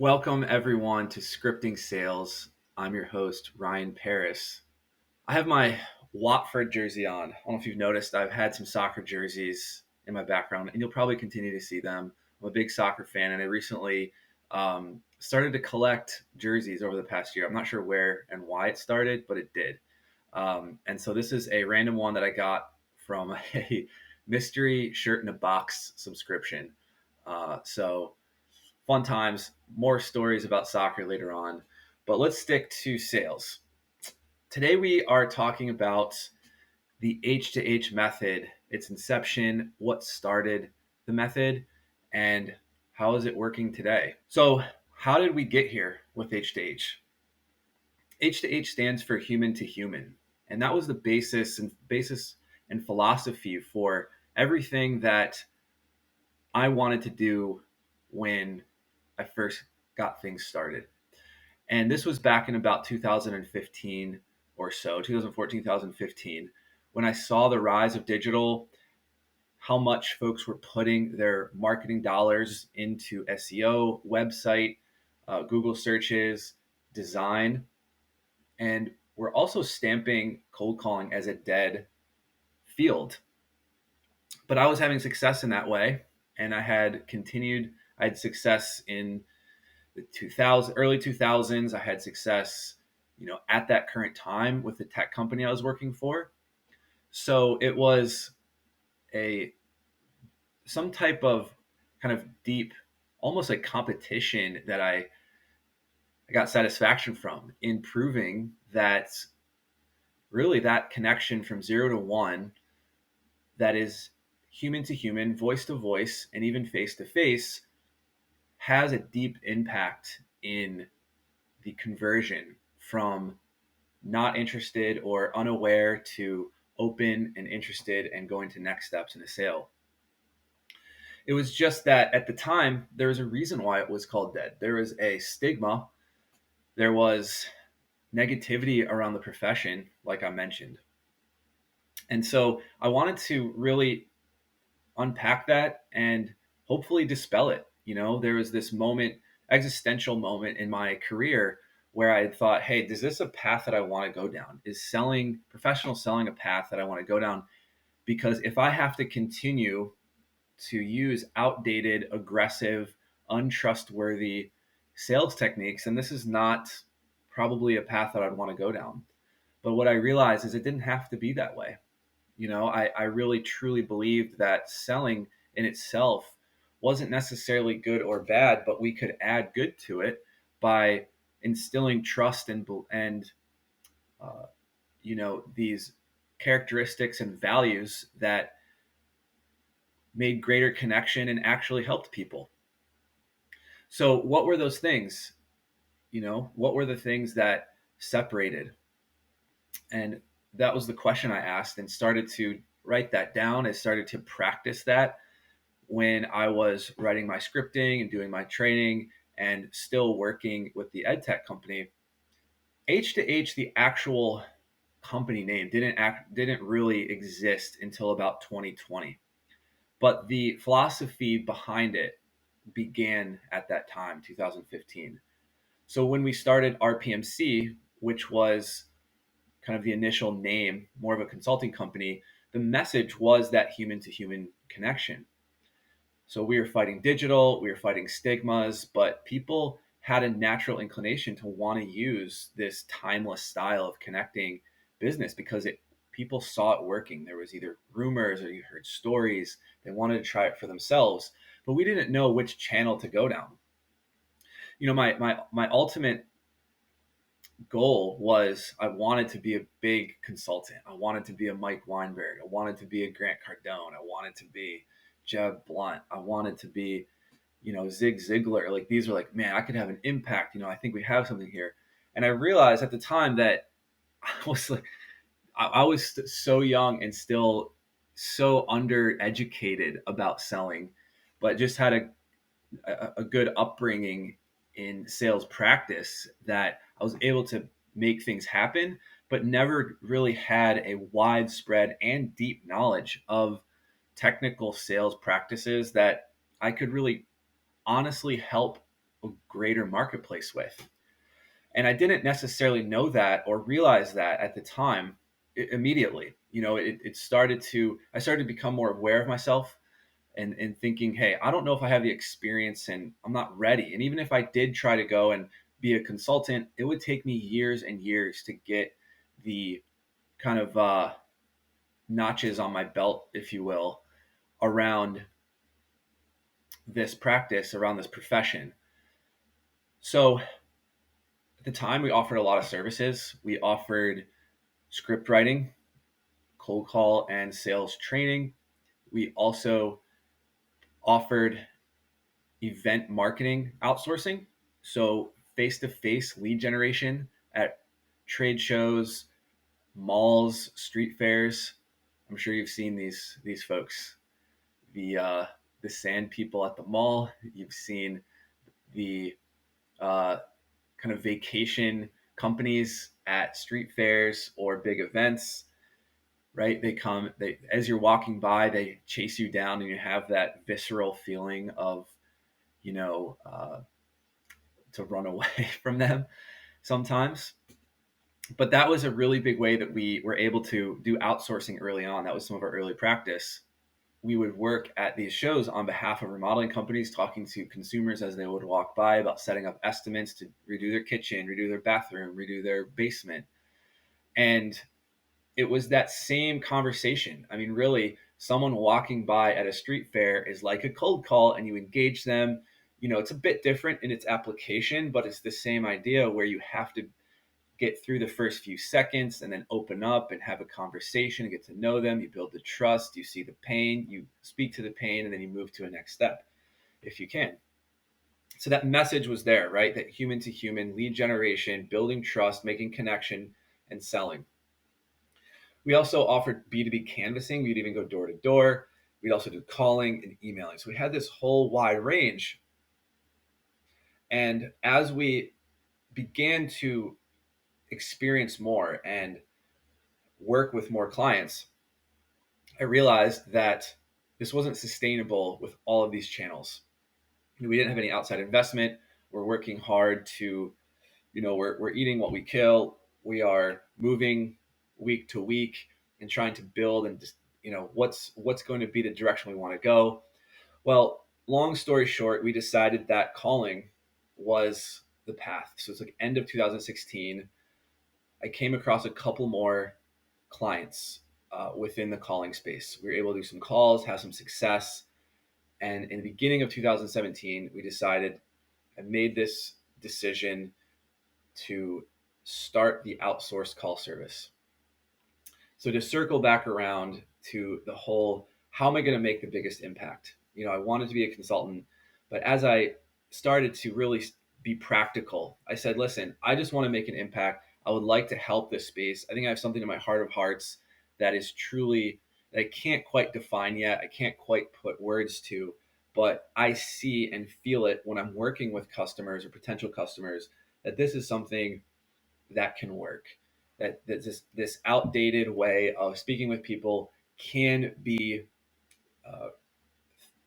Welcome everyone to Scripting Sales. I'm your host, Ryan Paris. I have my Watford jersey on. I don't know if you've noticed, I've had some soccer jerseys in my background, and you'll probably continue to see them. I'm a big soccer fan, and I recently started to collect jerseys over the past year. I'm not sure where and why it started, but it did. And so this is a random one that I got from a mystery shirt in a box subscription. So fun times, more stories about soccer later on, but let's stick to sales. Today we are talking about the H2H method, its inception, what started the method, and how is it working today. So how did we get here with H2H? H2H stands for human to human, and that was the basis and philosophy for everything that I wanted to do when I first got things started. And this was back in about 2015 or so, 2014, 2015, when I saw the rise of digital, how much folks were putting their marketing dollars into SEO, website, Google searches, design, and we're also stamping cold calling as a dead field. But I was having success in that way, and I had success in the early 2000s. I had success, at that current time with the tech company I was working for. So it was a some type of kind of deep, almost like competition that I got satisfaction from in proving that really that connection from 0 to 1, that is human to human, voice to voice, and even face to face, has a deep impact in the conversion from not interested or unaware to open and interested and going to next steps in a sale. It was just that at the time, there was a reason why it was called dead. There was a stigma, there was negativity around the profession, like I mentioned. And so I wanted to really unpack that and hopefully dispel it. There was this existential moment in my career where I thought, hey, is this a path that I want to go down? Is professional selling a path that I want to go down? Because if I have to continue to use outdated, aggressive, untrustworthy sales techniques, then this is not probably a path that I'd want to go down. But what I realized is it didn't have to be that way. I really truly believed that selling in itself wasn't necessarily good or bad, but we could add good to it by instilling trust and these characteristics and values that made greater connection and actually helped people. So what were those things? What were the things that separated? And that was the question I asked and started to write that down. I started to practice that when I was writing my scripting and doing my training and still working with the ed tech company. H2H, the actual company name, didn't really exist until about 2020. But the philosophy behind it began at that time, 2015. So when we started RPMC, which was kind of the initial name, more of a consulting company, the message was that human to human connection. So we were fighting digital, we were fighting stigmas, but people had a natural inclination to want to use this timeless style of connecting business because people saw it working. There was either rumors or you heard stories. They wanted to try it for themselves, but we didn't know which channel to go down. My ultimate goal was I wanted to be a big consultant. I wanted to be a Mike Weinberg. I wanted to be a Grant Cardone. I wanted to be Jeb Blunt. I wanted to be, Zig Ziglar. Like these are like, man, I could have an impact. I think we have something here. And I realized at the time that I was so young and still so undereducated about selling, but just had a good upbringing in sales practice that I was able to make things happen, but never really had a widespread and deep knowledge of technical sales practices that I could really honestly help a greater marketplace with. And I didn't necessarily know that or realize that at the time immediately. It started to, I started to become more aware of myself and thinking, hey, I don't know if I have the experience and I'm not ready. And even if I did try to go and be a consultant, it would take me years and years to get the kind of notches on my belt, if you will, around this practice, around this profession. So at the time, we offered a lot of services. We offered script writing, cold call, and sales training. We also offered event marketing outsourcing. So face to face lead generation at trade shows, malls, street fairs. I'm sure you've seen these folks. The sand people at the mall. You've seen the uh, kind of vacation companies at street fairs or big events, right? They as you're walking by, they chase you down, and you have that visceral feeling of, you know, to run away from them sometimes. But that was a really big way that we were able to do outsourcing early on. That was some of our early practice. We would work at these shows on behalf of remodeling companies, talking to consumers as they would walk by about setting up estimates to redo their kitchen, redo their bathroom, redo their basement. And it was that same conversation. I mean, really, someone walking by at a street fair is like a cold call, and you engage them. It's a bit different in its application, but it's the same idea where you have to get through the first few seconds and then open up and have a conversation and get to know them. You build the trust, you see the pain, you speak to the pain, and then you move to a next step if you can. So that message was there, right? That human to human lead generation, building trust, making connection, and selling. We also offered B2B canvassing. We'd even go door to door. We'd also do calling and emailing. So we had this whole wide range. And as we began to experience more and work with more clients, I realized that this wasn't sustainable with all of these channels. We didn't have any outside investment. We're working hard to, we're eating what we kill. We are moving week to week and trying to build and just, what's going to be the direction we want to go. Well, long story short, we decided that calling was the path. So it's like end of 2016. I came across a couple more clients within the calling space. We were able to do some calls, have some success. And in the beginning of 2017, we decided, I made this decision to start the outsourced call service. So to circle back around to the whole, how am I going to make the biggest impact? I wanted to be a consultant, but as I started to really be practical, I said, listen, I just want to make an impact. I would like to help this space. I think I have something in my heart of hearts that is truly, that I can't quite define yet. I can't quite put words to, but I see and feel it when I'm working with customers or potential customers, that this is something that can work. That this outdated way of speaking with people can be, uh,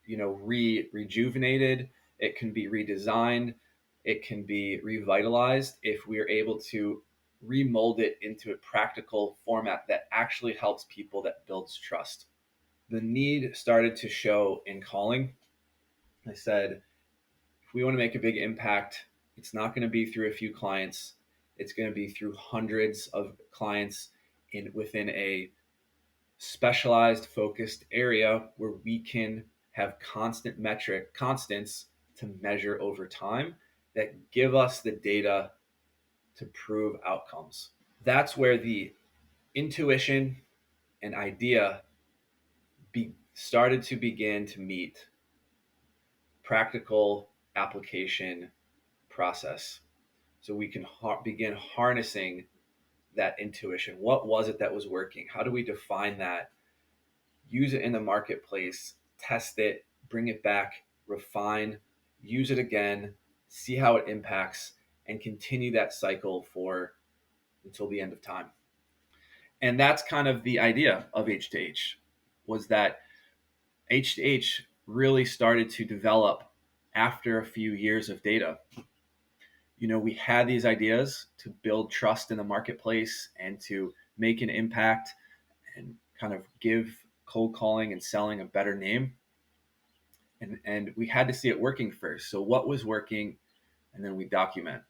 rejuvenated. It can be redesigned. It can be revitalized if we are able to remold it into a practical format that actually helps people, that builds trust. The need started to show in calling. I said, if we want to make a big impact, it's not going to be through a few clients. It's going to be through hundreds of clients within a specialized, focused area where we can have constants to measure over time that give us the data to prove outcomes. That's where the intuition and idea started to begin to meet practical application process. So we can begin harnessing that intuition. What was it that was working? How do we define that? Use it in the marketplace, test it, bring it back, refine, use it again, see how it impacts, and continue that cycle until the end of time. And that's kind of the idea of H2H, was that H2H really started to develop after a few years of data. We had these ideas to build trust in the marketplace and to make an impact and kind of give cold calling and selling a better name. And we had to see it working first. So what was working, and then we document.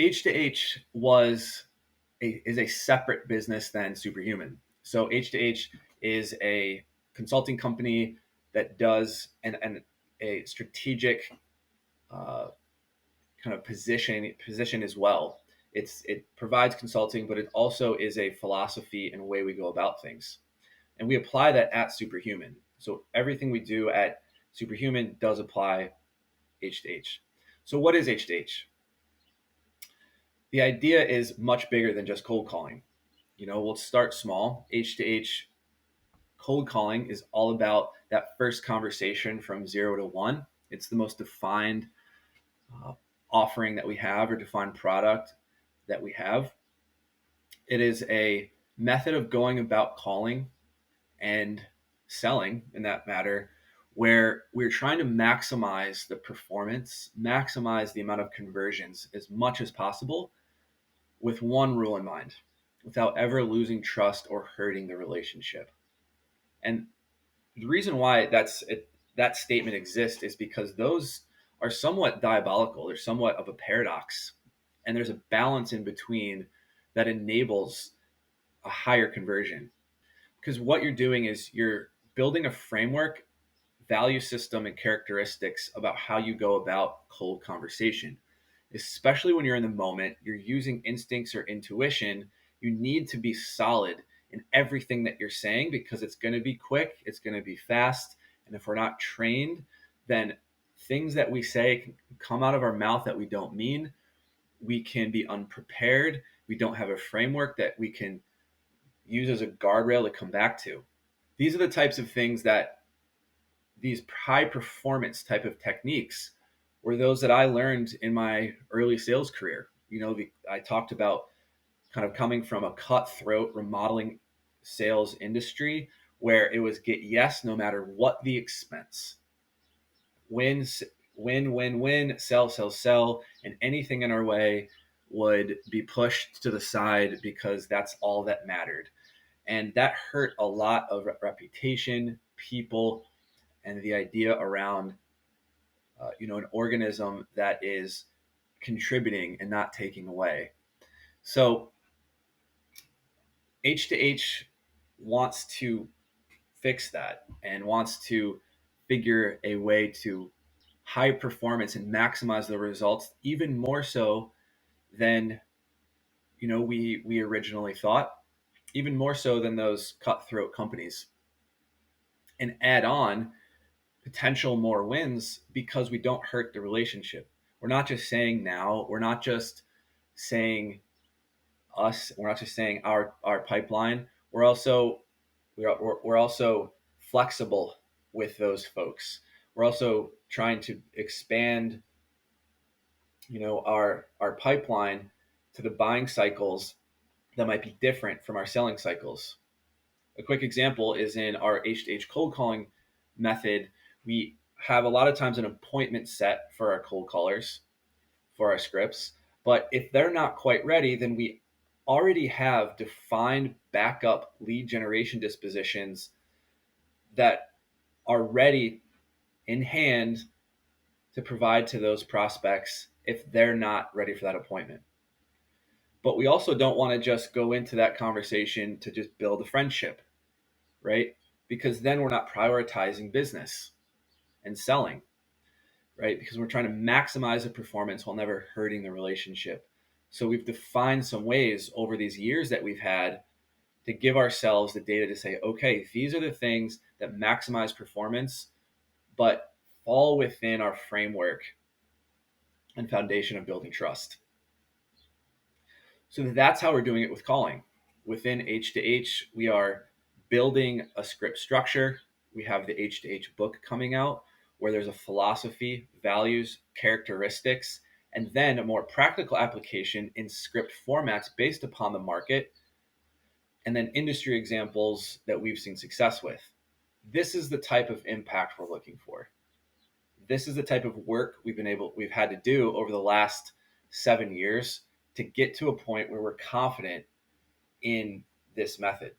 H2H is a separate business than Superhuman. So H2H is a consulting company that does and a strategic kind of position as well. It provides consulting, but it also is a philosophy and way we go about things, and we apply that at Superhuman. So everything we do at Superhuman does apply H2H. So what is H2H? The idea is much bigger than just cold calling. We'll start small. H2H cold calling is all about that first conversation from 0 to 1. It's the most defined uh, offering that we have, or defined product that we have. It is a method of going about calling and selling, in that matter, where we're trying to maximize the performance, maximize the amount of conversions as much as possible, with one rule in mind: without ever losing trust or hurting the relationship. And the reason why that statement exists is because those are somewhat diabolical. They're somewhat of a paradox. And there's a balance in between that enables a higher conversion. Because what you're doing is you're building a framework, value system, and characteristics about how you go about cold conversation. Especially when you're in the moment, you're using instincts or intuition. You need to be solid in everything that you're saying, because it's going to be quick, it's going to be fast. And if we're not trained, then things that we say can come out of our mouth that we don't mean. We can be unprepared. We don't have a framework that we can use as a guardrail to come back to. These are the types of things that these high performance type of techniques were those that I learned in my early sales career. I talked about kind of coming from a cutthroat remodeling sales industry where it was get yes no matter what the expense. Win, win, win, win, sell, sell, sell, and anything in our way would be pushed to the side because that's all that mattered. And that hurt a lot of reputation, people, and the idea around an organism that is contributing and not taking away. So H2H wants to fix that and wants to figure a way to high performance and maximize the results even more so than we originally thought, even more so than those cutthroat companies, and add on potential more wins because we don't hurt the relationship. We're not just saying now, we're not just saying us, we're not just saying our pipeline. We're also flexible with those folks. We're also trying to expand our pipeline to the buying cycles that might be different from our selling cycles. A quick example is in our H2H cold calling method. We have a lot of times an appointment set for our cold callers, for our scripts. But if they're not quite ready, then we already have defined backup lead generation dispositions that are ready in hand to provide to those prospects if they're not ready for that appointment. But we also don't want to just go into that conversation to just build a friendship, right? Because then we're not prioritizing business and selling, right? Because we're trying to maximize the performance while never hurting the relationship. So we've defined some ways over these years that we've had to give ourselves the data to say, okay, these are the things that maximize performance, but fall within our framework and foundation of building trust. So that's how we're doing it with calling. Within H2H, we are building a script structure. We have the H2H book coming out where there's a philosophy, values, characteristics, and then a more practical application in script formats based upon the market, and then industry examples that we've seen success with. This is the type of impact we're looking for. this is the type of work we've had to do over the last 7 years to get to a point where we're confident in this method.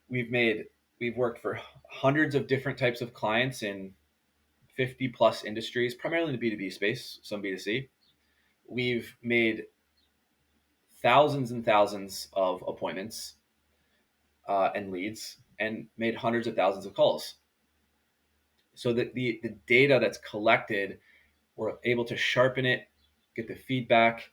We've worked for hundreds of different types of clients in 50 plus industries, primarily in the B2B space, some B2C. We've made thousands and thousands of appointments and leads, and made hundreds of thousands of calls. So that the data that's collected, we're able to sharpen it, get the feedback,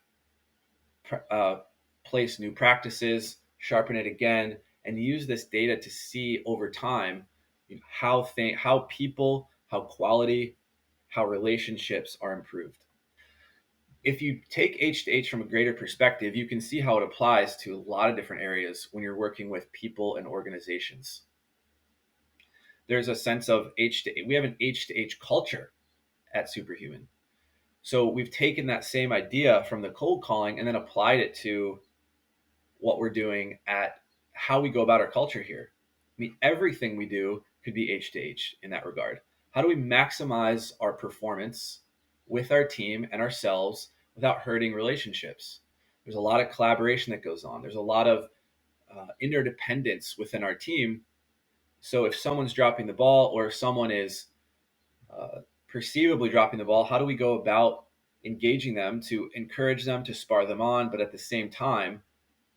place new practices, sharpen it again, and use this data to see over time how people, how quality, how relationships are improved. If you take H2H from a greater perspective, you can see how it applies to a lot of different areas when you're working with people and organizations. There's a sense of we have an H2H culture at Superhuman. So we've taken that same idea from the cold calling and then applied it to what we're doing at how we go about our culture here. I mean, everything we do could be H2H in that regard. How do we maximize our performance with our team and ourselves without hurting relationships? There's a lot of collaboration that goes on. There's a lot of interdependence within our team. So if someone's dropping the ball, or if someone is perceivably dropping the ball, how do we go about engaging them to encourage them, to spar them on, but at the same time,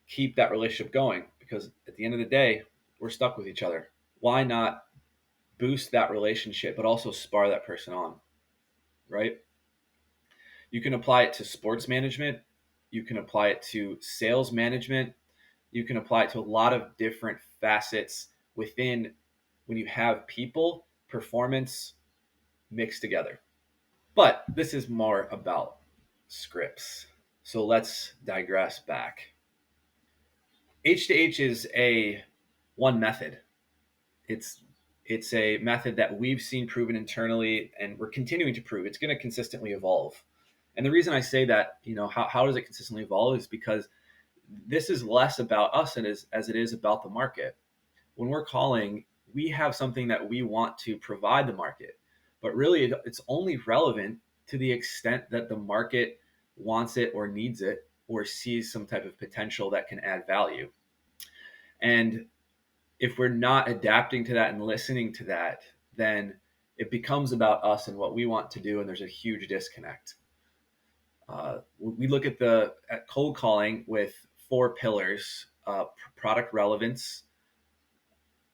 keep that relationship going? Because at the end of the day, we're stuck with each other. Why not boost that relationship, but also spar that person on, right? You can apply it to sports management. You can apply it to sales management. You can apply it to a lot of different facets within when you have people, performance mixed together. But this is more about scripts. So let's digress back. H2H is one method. It's a method that we've seen proven internally, and we're continuing to prove. It's going to consistently evolve. And the reason I say that, how does it consistently evolve, is because this is less about us as it is about the market. When we're calling, we have something that we want to provide the market, but really it's only relevant to the extent that the market wants it or needs it or sees some type of potential that can add value. And if we're not adapting to that and listening to that, then it becomes about us and what we want to do, and there's a huge disconnect. We look at cold calling with 4 pillars: product relevance,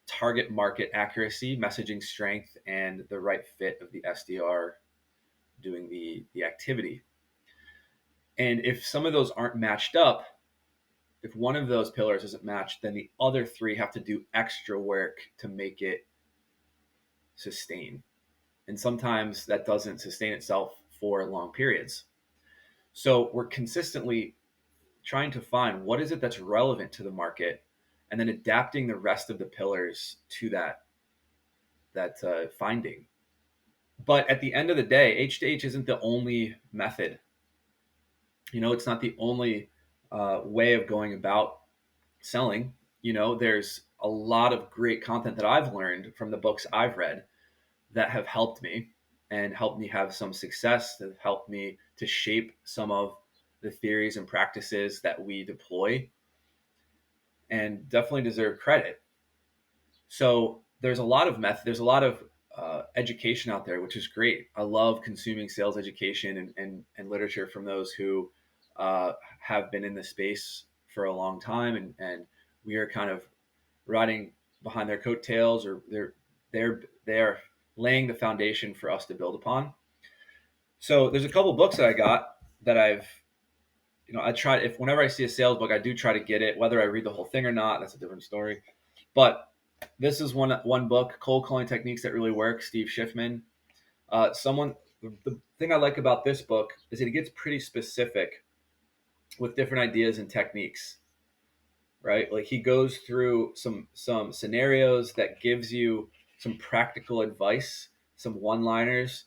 target market accuracy, messaging strength, and the right fit of the SDR doing the activity. And if some of those aren't matched up, if one of those pillars isn't matched, then the other 3 have to do extra work to make it sustain. And sometimes that doesn't sustain itself for long periods. So we're consistently trying to find what is it that's relevant to the market, and then adapting the rest of the pillars to that finding. But at the end of the day, H2H isn't the only method. It's not the only way of going about selling. There's a lot of great content that I've learned from the books I've read that have helped me and helped me have some success, that have helped me to shape some of the theories and practices that we deploy, and definitely deserve credit. So there's a lot of education out there, which is great. I love consuming sales education and literature from those who have been in the space for a long time, and we are kind of riding behind their coattails, or they're laying the foundation for us to build upon. So there's a couple books that I got that I try, if whenever I see a sales book, I do try to get it. Whether I read the whole thing or not, that's a different story. But this is one book, Cold Calling Techniques That Really Work, Steve Schiffman. The thing I like about this book is that it gets pretty specific with different ideas and techniques, right? Like, he goes through some scenarios that gives you some practical advice, some one-liners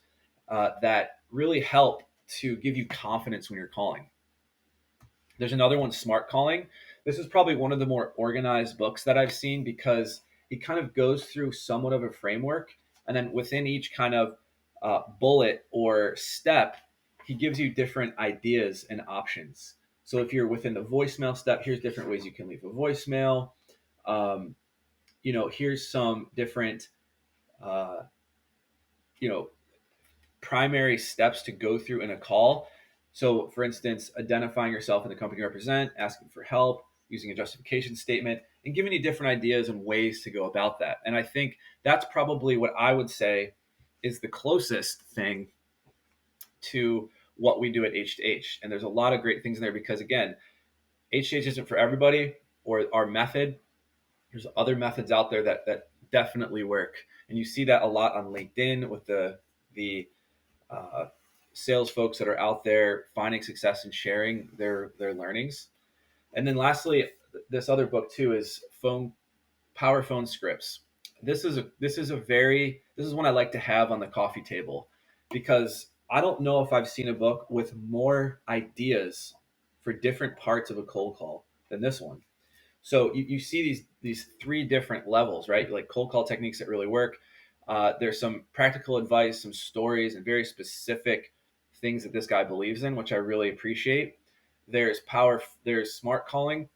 that really help to give you confidence when you're calling. There's another one, Smart Calling. This is probably one of the more organized books that I've seen, because he kind of goes through somewhat of a framework, and then within each kind of bullet or step, he gives you different ideas and options. So if you're within the voicemail step, here's different ways you can leave a voicemail. Um, here's some different, uh, you know, primary steps to go through in a call. So, for instance, identifying yourself and the company you represent, asking for help, using a justification statement, and giving you different ideas and ways to go about that. And I think that's probably what I would say is the closest thing to what we do at H2H. And there's a lot of great things in there because, again, H2H isn't for everybody or our method. There's other methods out there that definitely work. And you see that a lot on LinkedIn with the uh, sales folks that are out there finding success and sharing their learnings. And then lastly, this other book too is Power Phone Scripts. This is one I like to have on the coffee table because I don't know if I've seen a book with more ideas for different parts of a cold call than this one. So you see these three different levels, right? Like cold call techniques that really work. There's some practical advice, some stories, and very specific things that this guy believes in, which I really appreciate. There's smart calling,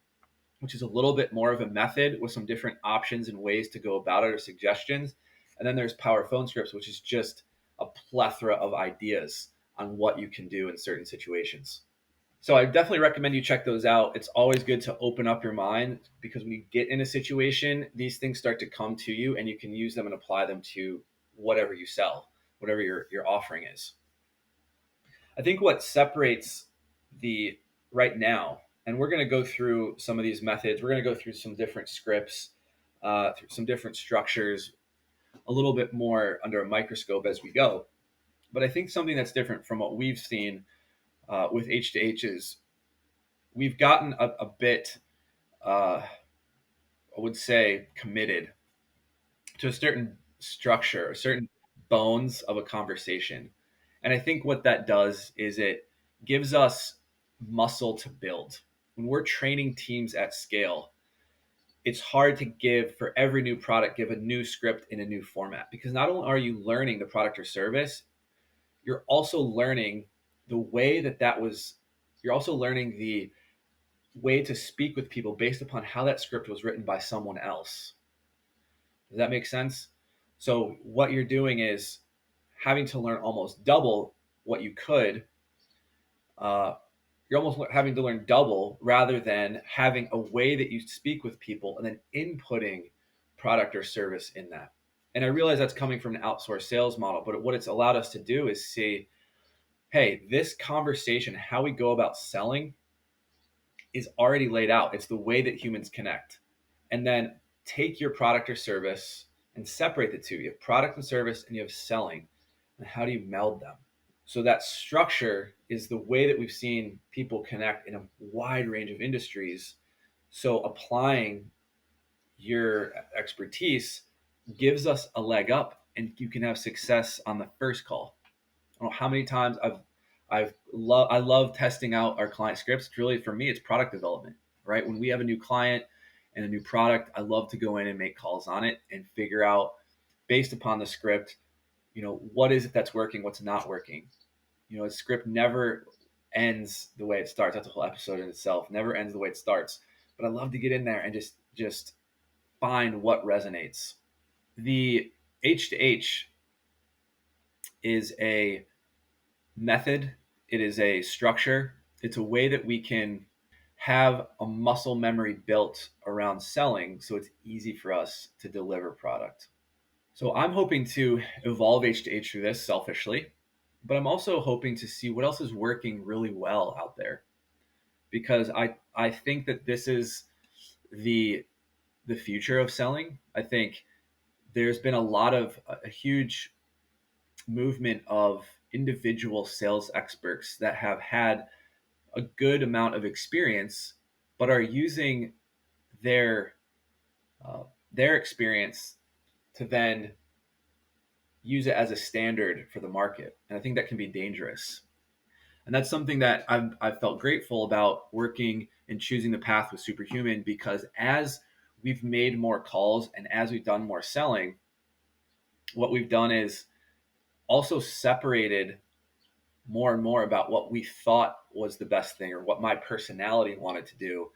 which is a little bit more of a method with some different options and ways to go about it or suggestions. And then there's power phone scripts, which is just a plethora of ideas on what you can do in certain situations. So I definitely recommend you check those out. It's always good to open up your mind because when you get in a situation, these things start to come to you and you can use them and apply them to whatever you sell, whatever your offering is. I think what separates the right now, and we're going to go through some of these methods, we're going to go through some different scripts, through some different structures, a little bit more under a microscope as we go. But I think something that's different from what we've seen with H2H is we've gotten a bit, I would say, committed to a certain structure, a certain bones of a conversation. And I think what that does is it gives us muscle to build. When we're training teams at scale, it's hard to give for every new product, give a new script in a new format because not only are you learning the product or service, you're also learning the way you're also learning the way to speak with people based upon how that script was written by someone else. Does that make sense? So what you're doing is having to learn almost double what you could. Uh, you're almost having to learn double rather than having a way that you speak with people and then inputting product or service in that. And I realize that's coming from an outsourced sales model, but what it's allowed us to do is see, hey, this conversation, how we go about selling is already laid out. It's the way that humans connect. And then take your product or service and separate the two. You have product and service and you have selling. And how do you meld them? So that structure is the way that we've seen people connect in a wide range of industries. So applying your expertise gives us a leg up and you can have success on the first call. I don't know how many times I love testing out our client scripts. Really, for me, it's product development, right? When we have a new client and a new product, I love to go in and make calls on it and figure out based upon the script, what is it that's working, what's not working. A script never ends the way it starts. That's a whole episode in itself. Never ends the way it starts. But I love to get in there and just find what resonates. The H2H is a method, it is a structure, it's a way that we can have a muscle memory built around selling so it's easy for us to deliver product. So I'm hoping to evolve H2H through this selfishly, but I'm also hoping to see what else is working really well out there because I think that this is the future of selling. I think there's been a huge movement of individual sales experts that have had a good amount of experience, but are using their their experience to then use it as a standard for the market, and I think that can be dangerous. And that's something that I've felt grateful about working and choosing the path with Superhuman because as we've made more calls and as we've done more selling, what we've done is also separated more and more about what we thought was the best thing or what my personality wanted to do,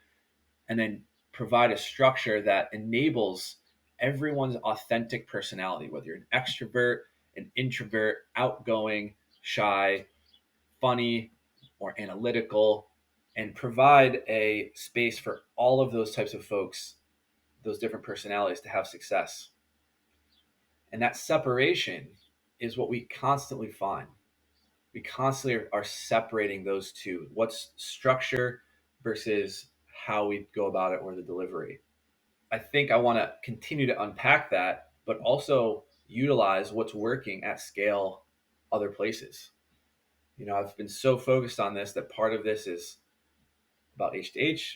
and then provide a structure that enables everyone's authentic personality, whether you're an extrovert, an introvert, outgoing, shy, funny, or analytical, and provide a space for all of those types of folks, those different personalities, to have success. And that separation is what we constantly find. We constantly are separating those two. What's structure versus how we go about it or the delivery. I think I want to continue to unpack that, but also utilize what's working at scale other places. I've been so focused on this that part of this is about H2H.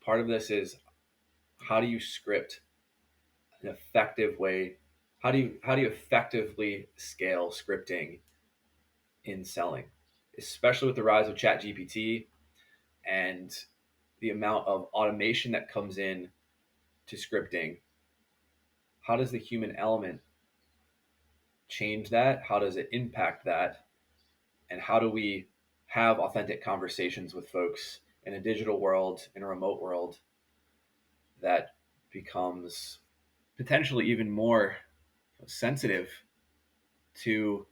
Part of this is how do you script an effective way? How do you effectively scale scripting in selling, especially with the rise of ChatGPT and the amount of automation that comes in to scripting? How does the human element change that? How does it impact that? And how do we have authentic conversations with folks in a digital world, in a remote world that becomes potentially even more sensitive to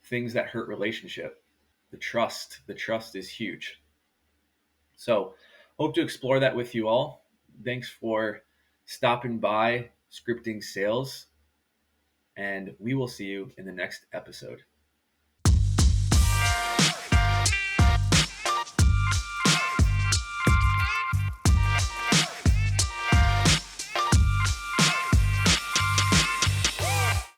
things that hurt relationship? The trust is huge. So hope to explore that with you all. Thanks for stopping by Scripting Sales, and we will see you in the next episode.